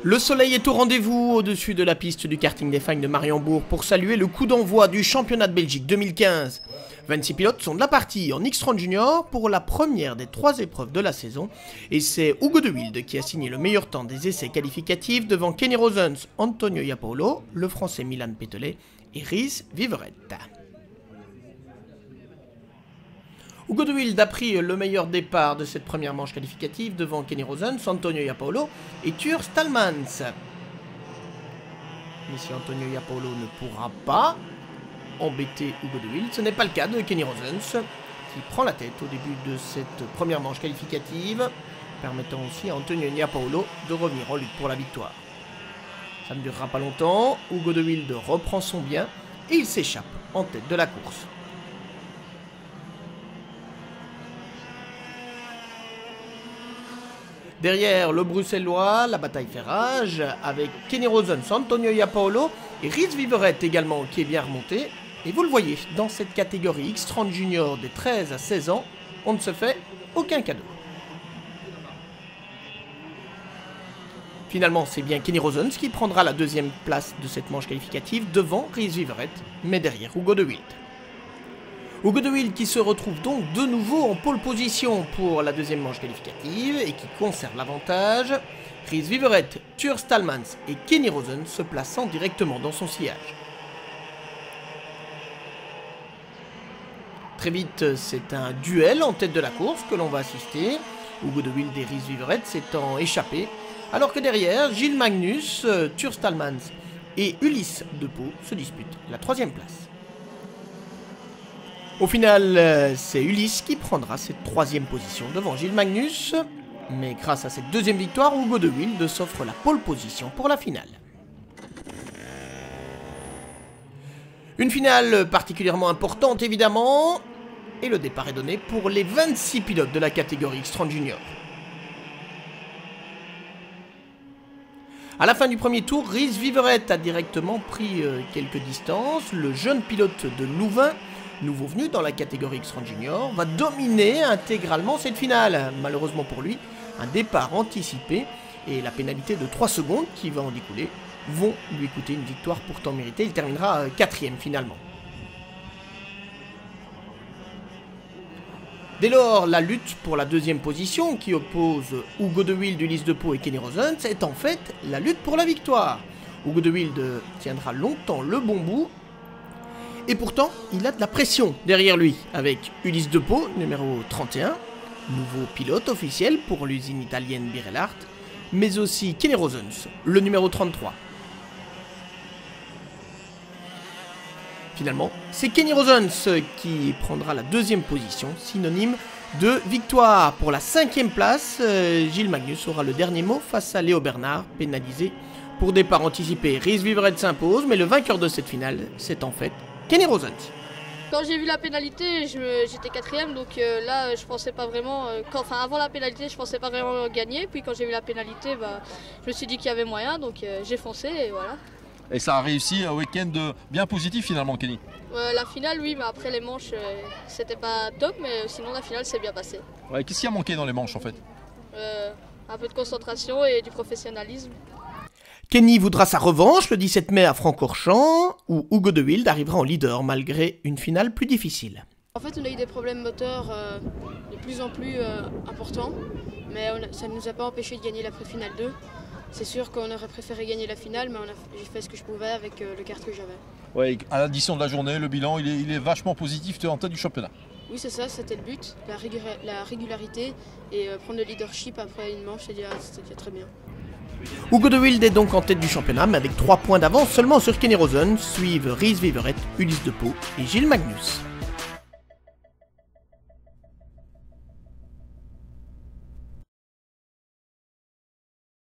Le soleil est au rendez-vous au-dessus de la piste du karting des Fagnes de Mariembourg pour saluer le coup d'envoi du championnat de Belgique 2015. 26 pilotes sont de la partie en X30 Junior pour la première des 3 épreuves de la saison. Et c'est Hugo de Wilde qui a signé le meilleur temps des essais qualificatifs devant Kenny Rosens, Antonio Iapolo, le français Milan Petelet et Rhys Viveret. Hugo de Wilde a pris le meilleur départ de cette première manche qualificative devant Kenny Rosens, Antonio Iapolo et Tur Stalmans. Mais si Antonio Iapolo ne pourra pas embêter Hugo de Wilde, ce n'est pas le cas de Kenny Rosens qui prend la tête au début de cette première manche qualificative, permettant aussi à Antonio Iapolo de revenir en lutte pour la victoire. Ça ne durera pas longtemps, Hugo de Wilde reprend son bien et il s'échappe en tête de la course. Derrière le Bruxellois, la bataille fait rage avec Kenny Rosens, Antonio Iapolo et Rhys Viveret également qui est bien remonté. Et vous le voyez, dans cette catégorie X30 Junior des 13 à 16 ans, on ne se fait aucun cadeau. Finalement, c'est bien Kenny Rosens qui prendra la deuxième place de cette manche qualificative devant Rhys Viveret, mais derrière Hugo de Wilde. Hugo de Wilde qui se retrouve donc de nouveau en pole position pour la deuxième manche qualificative et qui conserve l'avantage. Rhys Viveret, Tur Stalmans et Kenny Rosens se plaçant directement dans son sillage. Très vite, c'est un duel en tête de la course que l'on va assister. Hugo de Wilde et Rhys Viveret s'étant échappés, alors que derrière, Gilles Magnus, Tur Stalmans et Ulysse Depot se disputent la troisième place. Au final, c'est Ulysse qui prendra cette troisième position devant Gilles Magnus. Mais grâce à cette deuxième victoire, Hugo de Wilde s'offre la pole position pour la finale. Une finale particulièrement importante évidemment. Et le départ est donné pour les 26 pilotes de la catégorie X30 Junior. À la fin du premier tour, Rhys Viveret a directement pris quelques distances. Le jeune pilote de Louvain, nouveau venu dans la catégorie X30 Junior, va dominer intégralement cette finale. Malheureusement pour lui, un départ anticipé et la pénalité de 3 secondes qui va en découler vont lui coûter une victoire pourtant méritée. Il terminera 4e finalement. Dès lors, la lutte pour la deuxième position qui oppose Hugo de Wilde, Ulysse Depot et Kenny Rosens est en fait la lutte pour la victoire. Hugo de Wilde tiendra longtemps le bon bout. Et pourtant, il a de la pression derrière lui, avec Ulysse Depot, numéro 31, nouveau pilote officiel pour l'usine italienne Birellart, mais aussi Kenny Rosens, le numéro 33. Finalement, c'est Kenny Rosens qui prendra la deuxième position, synonyme de victoire. Pour la 5e place, Gilles Magnus aura le dernier mot face à Léo Bernard, pénalisé pour départ anticipé. Rhys Viveret s'impose, mais le vainqueur de cette finale, c'est en fait Kenny Rosens. Quand j'ai vu la pénalité, j'étais 4e, donc là je pensais pas vraiment, avant la pénalité je pensais pas vraiment gagner, puis quand j'ai vu la pénalité, je me suis dit qu'il y avait moyen, donc j'ai foncé et voilà. Et ça a réussi un week-end bien positif finalement, Kenny. La finale oui, mais après les manches c'était pas top, mais sinon la finale s'est bien passée. Ouais, qu'est-ce qui a manqué dans les manches en fait? Un peu de concentration et du professionnalisme. Kenny voudra sa revanche le 17 mai à Francorchamps, où Hugo de Wilde arrivera en leader malgré une finale plus difficile. En fait, on a eu des problèmes moteurs de plus en plus importants, mais ça ne nous a pas empêché de gagner la pré-finale 2. C'est sûr qu'on aurait préféré gagner la finale, mais j'ai fait ce que je pouvais avec le kart que j'avais. Ouais, à l'addition de la journée, le bilan il est vachement positif, tu es en tête du championnat. Oui, c'est ça, c'était le but, la régularité et prendre le leadership après une manche, c'était déjà très bien. Hugo de Wilde est donc en tête du championnat, mais avec 3 points d'avance seulement sur Kenny Rosens, suivent Rhys Viveret, Ulysse Depot et Gilles Magnus.